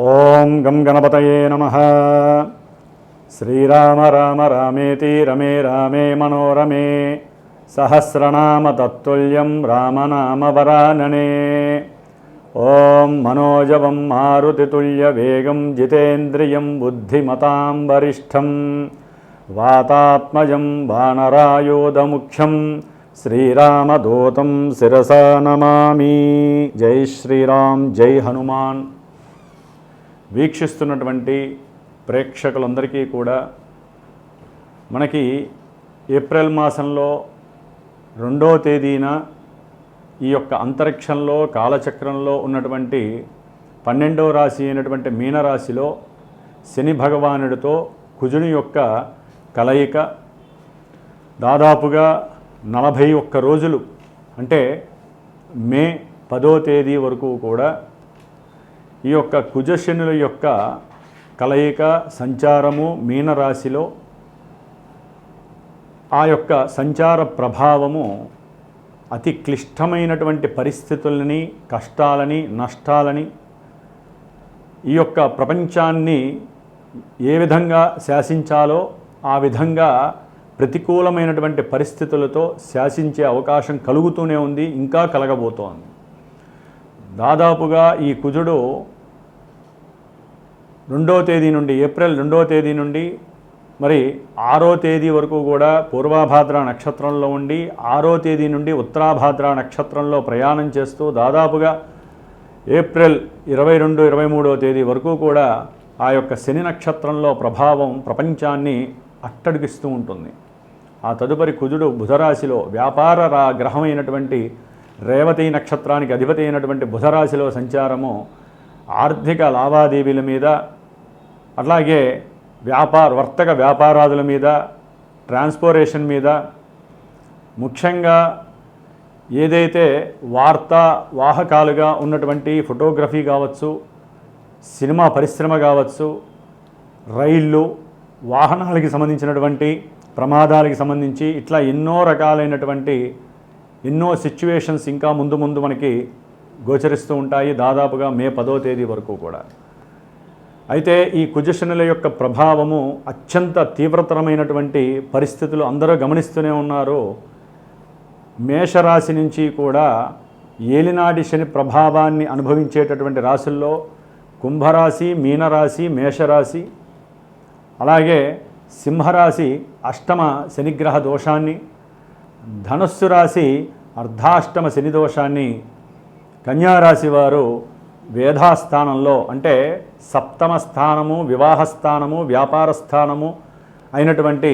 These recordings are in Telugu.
ఓం గం గణపతయే నమః. శ్రీరామ రామ రామేతి రమే రామే మనోరమే సహస్రనామ తత్తుల్యం రామనామ వరాననే. ఓం మనోజవం మారుతితుల్య వేగం జితేంద్రియం బుద్ధిమతాం వరిష్టం వాతాత్మజం వానరాయోధముఖ్యం శ్రీరామదూతం శిరసా నమామి. జై శ్రీరామ్, జై హనుమాన్. వీక్షిస్తున్నటువంటి ప్రేక్షకులందరికీ కూడా మనకి ఏప్రిల్ మాసంలో 2వ తేదీన ఈ యొక్క అంతరిక్షంలో కాలచక్రంలో ఉన్నటువంటి 12వ రాశి అయినటువంటి మీనరాశిలో శని భగవానుడితో కుజుని యొక్క కలయిక దాదాపుగా 41 రోజులు, అంటే మే 10వ తేదీ వరకు కూడా ఈ యొక్క కుజశనుల యొక్క కలయిక సంచారము మీనరాశిలో ఆ యొక్క సంచార ప్రభావము అతి క్లిష్టమైనటువంటి పరిస్థితులని, కష్టాలని, నష్టాలని, ఈ యొక్క ప్రపంచాన్ని ఏ విధంగా శాసించాలో ఆ విధంగా ప్రతికూలమైనటువంటి పరిస్థితులతో శాసించే అవకాశం కలుగుతూనే ఉంది, ఇంకా కలగబోతోంది. దాదాపుగా ఈ కుజుడు 2వ తేదీ నుండి, ఏప్రిల్ 2వ తేదీ నుండి మరి 6వ తేదీ వరకు కూడా పూర్వభాద్ర నక్షత్రంలో ఉండి 6వ తేదీ నుండి ఉత్తరాభాద్ర నక్షత్రంలో ప్రయాణం చేస్తూ దాదాపుగా ఏప్రిల్ 22, 23వ తేదీ వరకు కూడా ఆ యొక్క శని నక్షత్రంలో ప్రభావం ప్రపంచాన్ని అట్టడిగిస్తూ ఉంటుంది. ఆ తదుపరి కుజుడు బుధరాశిలో వ్యాపార గ్రహమైనటువంటి రేవతి నక్షత్రానికి అధిపతి అయినటువంటి బుధరాశిలో సంచారము ఆర్థిక లావాదేవీల మీద, అట్లాగే వర్తక వ్యాపారాదుల మీద, ట్రాన్స్పోర్టేషన్ మీద, ముఖ్యంగా ఏదైతే వార్తా వాహకాలుగా ఉన్నటువంటి ఫోటోగ్రఫీ కావచ్చు, సినిమా పరిశ్రమ కావచ్చు, రైళ్ళు, వాహనాలకి సంబంధించినటువంటి ప్రమాదాలకి సంబంధించి ఇట్లా ఎన్నో రకాలైనటువంటి ఎన్నో సిచ్యువేషన్స్ ఇంకా ముందు ముందు మనకి గోచరిస్తూ ఉంటాయి, దాదాపుగా మే 10వ తేదీ వరకు కూడా. అయితే ఈ కుజశనుల యొక్క ప్రభావము అత్యంత తీవ్రతరమైనటువంటి పరిస్థితులు అందరూ గమనిస్తూనే ఉన్నారు. మేషరాశి నుంచి కూడా ఏలినాటి శని ప్రభావాన్ని అనుభవించేటటువంటి రాశుల్లో కుంభరాశి, మీనరాశి, మేషరాశి, అలాగే సింహరాశి అష్టమ శనిగ్రహ దోషాన్ని, ధనుస్సు రాశి అర్ధాష్టమ శని దోషాన్ని, కన్యారాశి వారు వేధాస్థానంలో అంటే సప్తమ స్థానము, వివాహ స్థానము, వ్యాపార స్థానము అయినటువంటి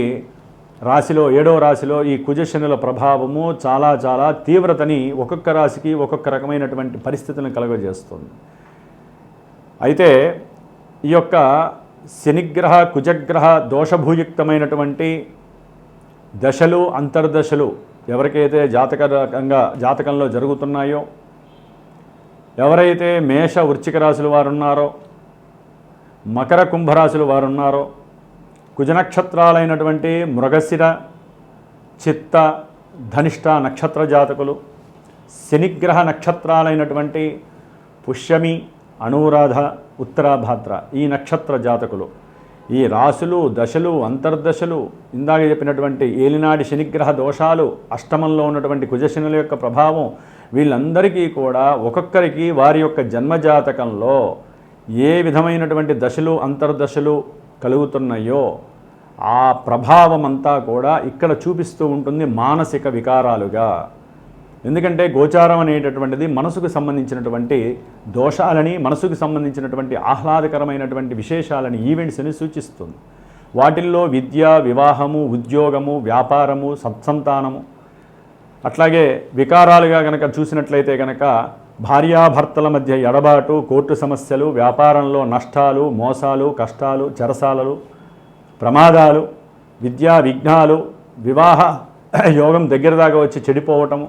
రాశిలో 7వ రాశిలో ఈ కుజశనుల ప్రభావము చాలా చాలా తీవ్రతని ఒక్కొక్క రాశికి ఒక్కొక్క రకమైనటువంటి పరిస్థితులను కలుగజేస్తుంది. అయితే ఈ యొక్క శనిగ్రహ కుజగ్రహ దోషభూయుక్తమైనటువంటి దశలు, అంతర్దశలు ఎవరికైతే జాతకంలో జరుగుతున్నాయో, ఎవరైతే మేష వృశ్చిక రాశులు వారు ఉన్నారో, మకర కుంభరాశులు వారు ఉన్నారో, కుజనక్షత్రాలైనటువంటి మృగశిర, చిత్త, ధనిష్ట నక్షత్ర జాతకులు, శనిగ్రహ నక్షత్రాలైనటువంటి పుష్యమి, అనురాధ, ఉత్తరాభాద్ర ఈ నక్షత్ర జాతకులు, ఈ రాశులు, దశలు, అంతర్దశలు, ఇందాక చెప్పినటువంటి ఏలినాడి శనిగ్రహ దోషాలు, అష్టమంలో ఉన్నటువంటి కుజశనుల యొక్క ప్రభావం, వీళ్ళందరికీ కూడా ఒక్కొక్కరికి వారి యొక్క జన్మజాతకంలో ఏ విధమైనటువంటి దశలు, అంతర్దశలు కలుగుతున్నాయో ఆ ప్రభావం అంతా కూడా ఇక్కడ చూపిస్తూ ఉంటుంది మానసిక వికారాలుగా. ఎందుకంటే గోచారం అనేటటువంటిది మనసుకు సంబంధించినటువంటి దోషాలని, మనసుకు సంబంధించినటువంటి ఆహ్లాదకరమైనటువంటి విశేషాలని, ఈవెంట్స్ని సూచిస్తుంది. వాటిల్లో విద్య, వివాహము, ఉద్యోగము, వ్యాపారము, సత్సంతానము, అట్లాగే వికారాలుగా కనుక చూసినట్లయితే కనుక భార్యాభర్తల మధ్య ఎడబాటు, కోర్టు సమస్యలు, వ్యాపారంలో నష్టాలు, మోసాలు, కష్టాలు, చెరసాలలు, ప్రమాదాలు, విద్యా విఘ్నాలు, వివాహ యోగం దగ్గర దాకా వచ్చి చెడిపోవటము,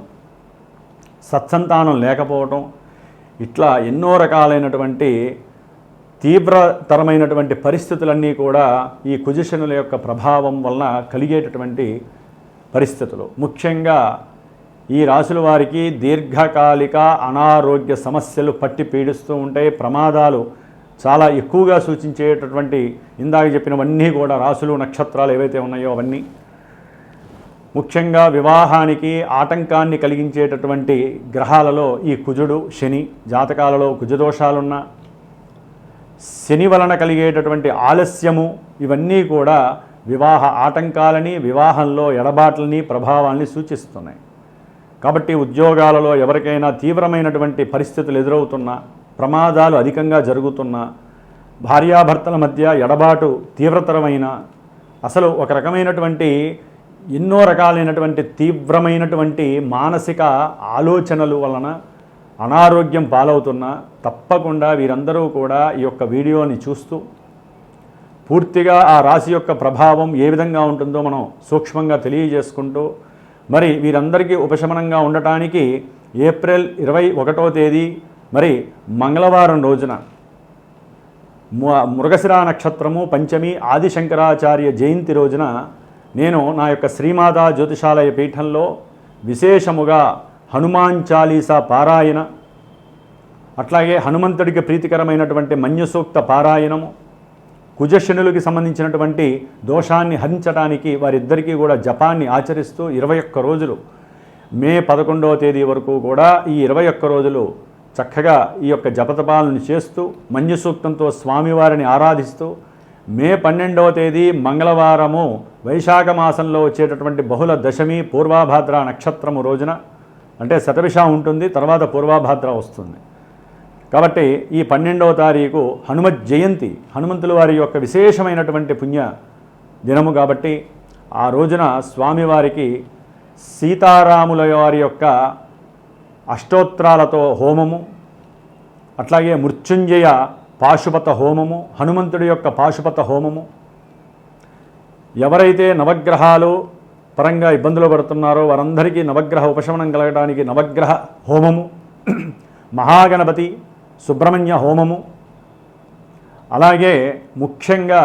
సత్సంతానం లేకపోవటం, ఇట్లా ఎన్నో రకాలైనటువంటి తీవ్రతరమైనటువంటి పరిస్థితులన్నీ కూడా ఈ కుజశనుల యొక్క ప్రభావం వలన కలిగేటటువంటి పరిస్థితులు. ముఖ్యంగా ఈ రాశుల వారికి దీర్ఘకాలిక అనారోగ్య సమస్యలు పట్టి పీడిస్తూ ఉంటాయి, ప్రమాదాలు చాలా ఎక్కువగా సూచించేటటువంటి ఇందాక చెప్పినవన్నీ కూడా రాసులు నక్షత్రాలు ఏవైతే ఉన్నాయో అవన్నీ ముఖ్యంగా వివాహానికి ఆటంకాన్ని కలిగించేటటువంటి గ్రహాలలో ఈ కుజుడు శని, జాతకాలలో కుజదోషాలున్న శని వలన కలిగేటటువంటి ఆలస్యము ఇవన్నీ కూడా వివాహ ఆటంకాలని, వివాహంలో ఎడబాట్లని, ప్రభావాల్ని సూచిస్తున్నాయి. కాబట్టి ఉద్యోగాలలో ఎవరికైనా తీవ్రమైనటువంటి పరిస్థితులు ఎదురవుతున్నా, ప్రమాదాలు అధికంగా జరుగుతున్నా, భార్యాభర్తల మధ్య ఎడబాటు తీవ్రతరమైన, అసలు ఒక రకమైనటువంటి ఎన్నో రకాలైనటువంటి తీవ్రమైనటువంటి మానసిక ఆలోచనలు వలన అనారోగ్యం పాలవుతున్నా తప్పకుండా వీరందరూ కూడా ఈ యొక్క వీడియోని చూస్తూ పూర్తిగా ఆ రాశి యొక్క ప్రభావం ఏ విధంగా ఉంటుందో మనం సూక్ష్మంగా తెలియజేసుకుంటూ మరి వీరందరికీ ఉపశమనంగా ఉండటానికి ఏప్రిల్ 21వ తేదీ మరి మంగళవారం రోజున మృగశిర నక్షత్రము పంచమి ఆదిశంకరాచార్య జయంతి రోజున నేను నా యొక్క శ్రీమాతా జ్యోతిషాలయ పీఠంలో విశేషముగా హనుమాన్ చాలీసా పారాయణ, అట్లాగే హనుమంతుడికి ప్రీతికరమైనటువంటి మన్యసూక్త పారాయణము, కుజశనులకి సంబంధించినటువంటి దోషాన్ని హరించడానికి వారిద్దరికీ కూడా జపాన్ని ఆచరిస్తూ 21 రోజులు మే 11వ తేదీ వరకు కూడా ఈ 21 రోజులు చక్కగా ఈ యొక్క జపతపాలను చేస్తూ మన్యసూక్తంతో స్వామివారిని ఆరాధిస్తూ మే 12వ తేదీ మంగళవారము వైశాఖ మాసంలో వచ్చేటటువంటి బహుళ దశమి పూర్వాభాద్ర నక్షత్రము రోజున, అంటే శతభిష ఉంటుంది, తర్వాత పూర్వాభాద్ర వస్తుంది. కాబట్టి ఈ 12వ తారీఖు హనుమత్ జయంతి, హనుమంతుల వారి యొక్క విశేషమైనటువంటి పుణ్య దినము కాబట్టి ఆ రోజున స్వామివారికి సీతారాముల వారి యొక్క అష్టోత్తరాలతో హోమము, అట్లాగే మృత్యుంజయ పాశుపత హోమము, హనుమంతుడి యొక్క పాశుపత హోమము, ఎవరైతే నవగ్రహాలు పరంగా ఇబ్బందులు పడుతున్నారో వారందరికీ నవగ్రహ ఉపశమనం కలగడానికి నవగ్రహ హోమము, మహాగణపతి సుబ్రహ్మణ్య హోమము, అలాగే ముఖ్యంగా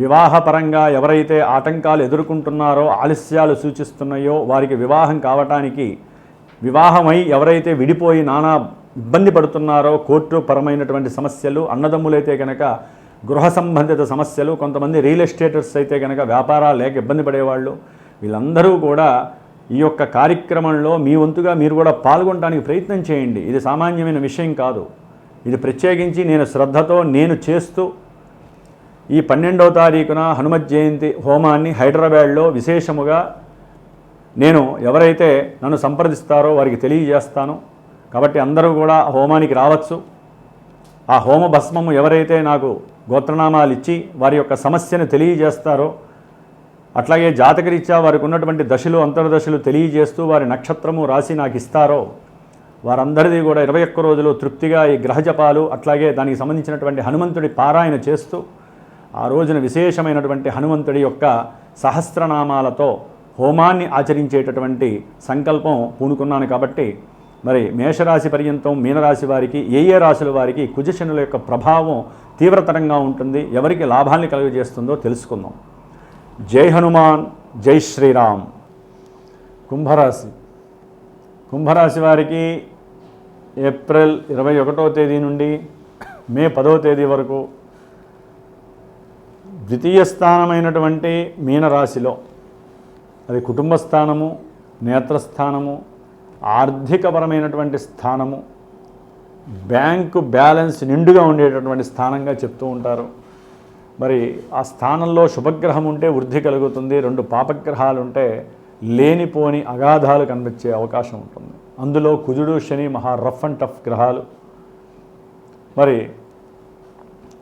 వివాహపరంగా ఎవరైతే ఆటంకాలు ఎదుర్కొంటున్నారో, ఆలస్యాలు సూచిస్తున్నాయో వారికి వివాహం కావటానికి, వివాహమై ఎవరైతే విడిపోయి నానా ఇబ్బంది పడుతున్నారో కోర్టు పరమైనటువంటి సమస్యలు, అన్నదమ్ములైతే కనుక గృహ సంబంధిత సమస్యలు, కొంతమంది రియల్ ఎస్టేటర్స్ అయితే కనుక వ్యాపారాలు లేక ఇబ్బంది పడేవాళ్ళు, వీళ్ళందరూ కూడా ఈ యొక్క కార్యక్రమంలో మీ వంతుగా మీరు కూడా పాల్గొనడానికి ప్రయత్నం చేయండి. ఇది సామాన్యమైన విషయం కాదు. ఇది ప్రత్యేకించి నేను శ్రద్ధతో నేను చేస్తూ ఈ 12వ తారీఖున హనుమత్ జయంతి హోమాన్ని హైదరాబాద్లో విశేషముగా నేను ఎవరైతే నన్ను సంప్రదిస్తారో వారికి తెలియజేస్తాను. కాబట్టి అందరూ కూడా హోమానికి రావచ్చు. ఆ హోమ భస్మము ఎవరైతే నాకు గోత్రనామాలు ఇచ్చి వారి యొక్క సమస్యను తెలియజేస్తారో, అట్లాగే జాతకరీత్యా వారికి ఉన్నటువంటి దశలు అంతర్దశలు తెలియజేస్తూ వారి నక్షత్రము రాసి నాకు ఇస్తారో వారందరిది కూడా 21 రోజులు తృప్తిగా ఈ గ్రహజపాలు, అట్లాగే దానికి సంబంధించినటువంటి హనుమంతుడి పారాయణ చేస్తూ ఆ రోజున విశేషమైనటువంటి హనుమంతుడి యొక్క సహస్రనామాలతో హోమాన్ని ఆచరించేటటువంటి సంకల్పం పూనుకున్నాను. కాబట్టి మరి మేషరాశి పర్యంతం మీనరాశి వారికి ఏ రాశుల వారికి కుజశనుల యొక్క ప్రభావం తీవ్రతరంగా ఉంటుంది, ఎవరికి లాభాన్ని కలుగజేస్తుందో తెలుసుకుందాం. జై హనుమాన్, జై శ్రీరామ్. కుంభరాశి. కుంభరాశి వారికి ఏప్రిల్ 21వ తేదీ నుండి మే 10వ తేదీ వరకు ద్వితీయ స్థానమైనటువంటి మీనరాశిలో, అది కుటుంబ స్థానము, నేత్రస్థానము, ఆర్థికపరమైనటువంటి స్థానము, బ్యాంకు బ్యాలెన్స్ నిండుగా ఉండేటటువంటి స్థానంగా చెప్తూ ఉంటారు. మరి ఆ స్థానంలో శుభగ్రహం ఉంటే వృద్ధి కలుగుతుంది, 2 పాపగ్రహాలు ఉంటే లేనిపోని అగాధాలు కనిపించే అవకాశం ఉంటుంది. అందులో కుజుడు శని మహా రఫ్ అండ్ టఫ్ గ్రహాలు. మరి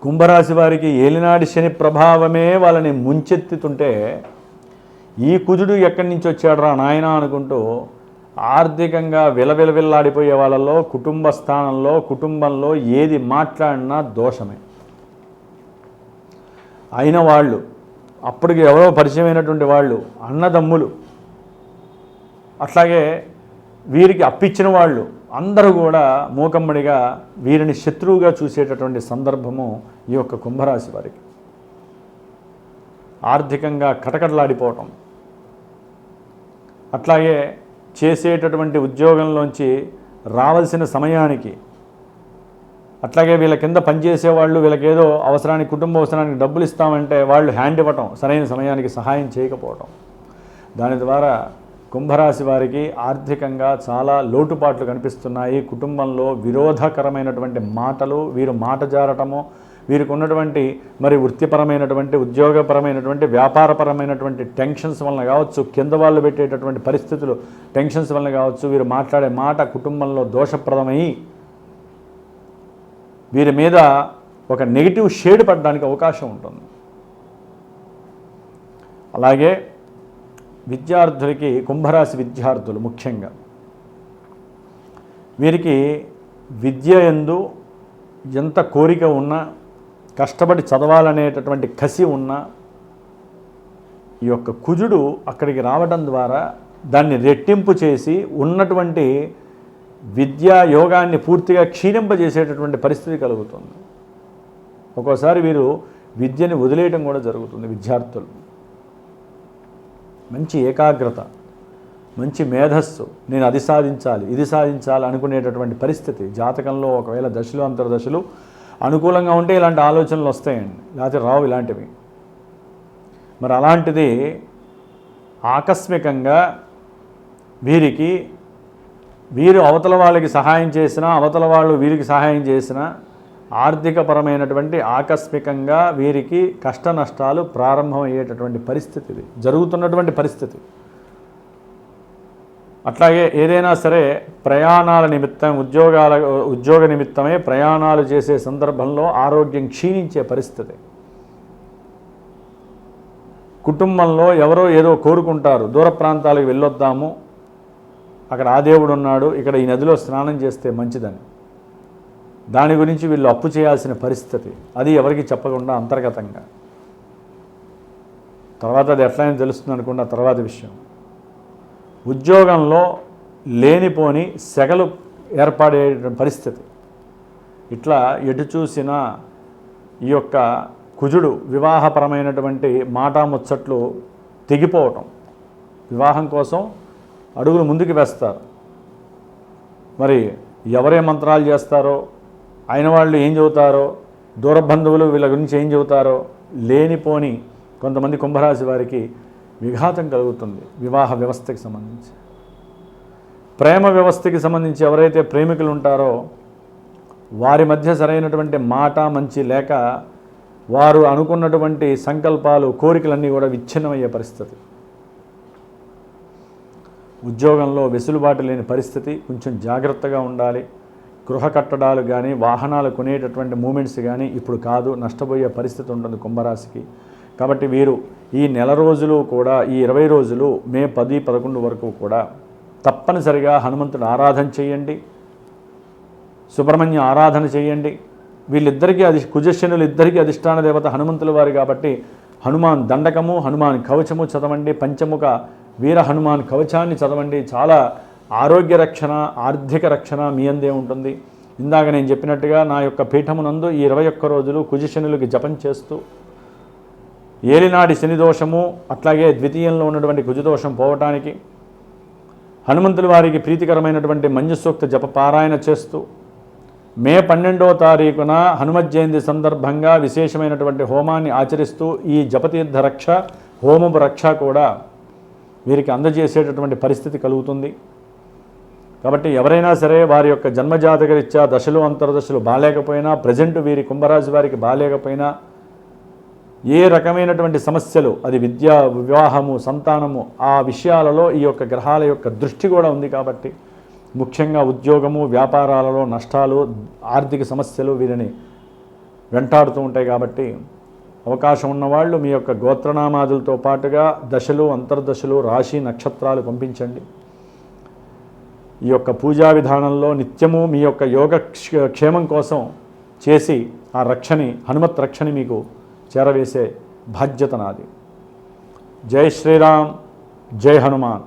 కుంభరాశి వారికి ఏలినాడి శని ప్రభావమే వాళ్ళని ముంచెత్తుతుంటే ఈ కుజుడు ఎక్కడి నుంచి వచ్చాడురా నాయన అనుకుంటూ ఆర్థికంగా విలవిలవిల్లాడిపోయే వాళ్ళలో కుటుంబ స్థానంలో, కుటుంబంలో ఏది మాట్లాడినా దోషమే. అయిన వాళ్ళు, అప్పటికి ఎవరో పరిచయమైనటువంటి వాళ్ళు, అన్నదమ్ములు, అట్లాగే వీరికి అప్పిచ్చిన వాళ్ళు అందరూ కూడా మూకమ్మడిగా వీరిని శత్రువుగా చూసేటటువంటి సందర్భము ఈ యొక్క కుంభరాశి వారికి. ఆర్థికంగా కటకటలాడిపోవటం, అట్లాగే చేసేటటువంటి ఉద్యోగంలోంచి రావాల్సిన సమయానికి అట్లాగే వీళ్ళ కింద పనిచేసేవాళ్ళు వీళ్ళకేదో అవసరానికి కుటుంబ అవసరానికి డబ్బులు ఇస్తామంటే వాళ్ళు హ్యాండ్ ఇవ్వటం, సరైన సమయానికి సహాయం చేయకపోవటం, దాని ద్వారా కుంభరాశి వారికి ఆర్థికంగా చాలా లోటుపాట్లు కనిపిస్తున్నాయి. కుటుంబంలో విరోధకరమైనటువంటి మాటలు, వీరు మాట జారటము, వీరికి ఉన్నటువంటి మరి వృత్తిపరమైనటువంటి ఉద్యోగపరమైనటువంటి వ్యాపారపరమైనటువంటి టెన్షన్స్ వలన కావచ్చు, కింద వాళ్ళు పెట్టేటటువంటి పరిస్థితులు టెన్షన్స్ వలన కావచ్చు, వీరు మాట్లాడే మాట కుటుంబంలో దోషప్రదమై వీరి మీద ఒక నెగిటివ్ షేడ్ పడడానికి అవకాశం ఉంటుంది. అలాగే విద్యార్థులకి, కుంభరాశి విద్యార్థులు ముఖ్యంగా వీరికి విద్య యందు ఎంత కోరిక ఉన్నా, కష్టపడి చదవాలనేటటువంటి కసి ఉన్నా, ఈ యొక్క కుజుడు అక్కడికి రావడం ద్వారా దాన్ని రెట్టింపు చేసి ఉన్నటువంటి విద్యా యోగాన్ని పూర్తిగా క్షీణింపజేసేటటువంటి పరిస్థితి కలుగుతుంది. ఒక్కోసారి వీరు విద్యని వదిలేయటం కూడా జరుగుతుంది. విద్యార్థులు మంచి ఏకాగ్రత, మంచి మేధస్సు, నేను అది సాధించాలి ఇది సాధించాలి అనుకునేటటువంటి పరిస్థితి జాతకంలో ఒకవేళ దశలు అంతర్దశలు అనుకూలంగా ఉంటే ఇలాంటి ఆలోచనలు వస్తాయండి, లేకపోతే రావు ఇలాంటివి. మరి అలాంటిది ఆకస్మికంగా వీరు అవతల వాళ్ళకి సహాయం చేసినా, అవతల వాళ్ళు వీరికి సహాయం చేసినా ఆర్థికపరమైనటువంటి ఆకస్మికంగా వీరికి కష్ట నష్టాలు ప్రారంభమయ్యేటటువంటి పరిస్థితి, ఇది జరుగుతున్నటువంటి పరిస్థితి. అట్లాగే ఏదైనా సరే ప్రయాణాల నిమిత్తం, ఉద్యోగ నిమిత్తమే ప్రయాణాలు చేసే సందర్భంలో ఆరోగ్యం క్షీణించే పరిస్థితి. కుటుంబంలో ఎవరో ఏదో కోరుకుంటారు, దూర ప్రాంతాలకు వెళ్ళొద్దాము, అక్కడ ఆ దేవుడు ఉన్నాడు, ఇక్కడ ఈ నదిలో స్నానం చేస్తే మంచిదని, దాని గురించి వీళ్ళు అప్పు చేయాల్సిన పరిస్థితి, అది ఎవరికి చెప్పకుండా అంతర్గతంగా. తర్వాత అది ఎట్లయినా తెలుస్తుంది అనుకున్న తర్వాత విషయం. ఉద్యోగంలో లేనిపోని సెగలు ఏర్పడే పరిస్థితి. ఇట్లా ఎటు చూసినా ఈ యొక్క కుజుడు వివాహపరమైనటువంటి మాటాముచ్చట్లు తెగిపోవటం, వివాహం కోసం అడుగులు ముందుకు వేస్తారు. మరి ఎవరే మంత్రాలు చేస్తారో, అయిన వాళ్ళు ఏం చెబుతారో, దూర బంధువులు వీళ్ళ గురించి ఏం చెబుతారో లేనిపోని కొంతమంది కుంభరాశి వారికి విఘాతం కలుగుతుంది. వివాహ వ్యవస్థకి సంబంధించి, ప్రేమ వ్యవస్థకి సంబంధించి ఎవరైతే ప్రేమికులు ఉంటారో వారి మధ్య సరైనటువంటి మాట మంచి లేక వారు అనుకున్నటువంటి సంకల్పాలు, కోరికలన్నీ కూడా విచ్ఛిన్నమయ్యే పరిస్థితి. ఉద్యోగంలో వెసులుబాటు లేని పరిస్థితి, కొంచెం జాగ్రత్తగా ఉండాలి. గృహ కట్టడాలు కానీ, వాహనాలు కొనేటటువంటి మూమెంట్స్ కానీ ఇప్పుడు కాదు, నష్టపోయే పరిస్థితి ఉంటుంది కుంభరాశికి. కాబట్టి వీరు ఈ నెల రోజులు కూడా, ఈ 20 రోజులు మే 10, 11 వరకు కూడా తప్పనిసరిగా హనుమంతుడు ఆరాధన చేయండి, సుబ్రహ్మణ్య ఆరాధన చేయండి. వీళ్ళిద్దరికీ కుజశనులు ఇద్దరికీ అధిష్టాన దేవత హనుమంతుల వారు కాబట్టి హనుమాన్ దండకము, హనుమాన్ కవచము చదవండి, పంచముఖ వీర హనుమాన్ కవచాన్ని చదవండి. చాలా ఆరోగ్య రక్షణ, ఆర్థిక రక్షణ మీ అందే ఉంటుంది. ఇందాక నేను చెప్పినట్టుగా నా యొక్క పీఠమునందు ఈ 21 రోజులు కుజశనులకి జపం చేస్తూ ఏలినాడి శని దోషము, అట్లాగే ద్వితీయంలో ఉన్నటువంటి కుజదోషం పోవటానికి హనుమంతుల వారికి ప్రీతికరమైనటువంటి మంజుసూక్త జప పారాయణ చేస్తూ మే 12వ తారీఖున హనుమత్ జయంతి సందర్భంగా విశేషమైనటువంటి హోమాన్ని ఆచరిస్తూ ఈ జపతీర్థ రక్ష, హోమపు రక్ష కూడా వీరికి అందజేసేటటువంటి పరిస్థితి కలుగుతుంది. కాబట్టి ఎవరైనా సరే వారి యొక్క జన్మజాతకరీత్యా దశలు అంతర్దశలు బాలేకపోయినా, ప్రజెంట్ వీరి కుంభరాశి వారికి బాలేకపోయినా, ఏ రకమైనటువంటి సమస్యలు, అది విద్య, వివాహము, సంతానము, ఆ విషయాలలో ఈ యొక్క గ్రహాల యొక్క దృష్టి కూడా ఉంది. కాబట్టి ముఖ్యంగా ఉద్యోగము, వ్యాపారాలలో నష్టాలు, ఆర్థిక సమస్యలు వీరిని వెంటాడుతూ ఉంటాయి. కాబట్టి అవకాశం ఉన్నవాళ్ళు మీ యొక్క గోత్రనామాదులతో పాటుగా దశలు, అంతర్దశలు, రాశి, నక్షత్రాలు పంపించండి. ఈ యొక్క పూజా విధానంలో నిత్యము మీ యొక్క యోగ క్షేమం కోసం చేసి ఆ రక్షని, హనుమత్ రక్షని మీకు చేరవేసే బాధ్యత నాది. జై శ్రీరామ్, జై హనుమాన్.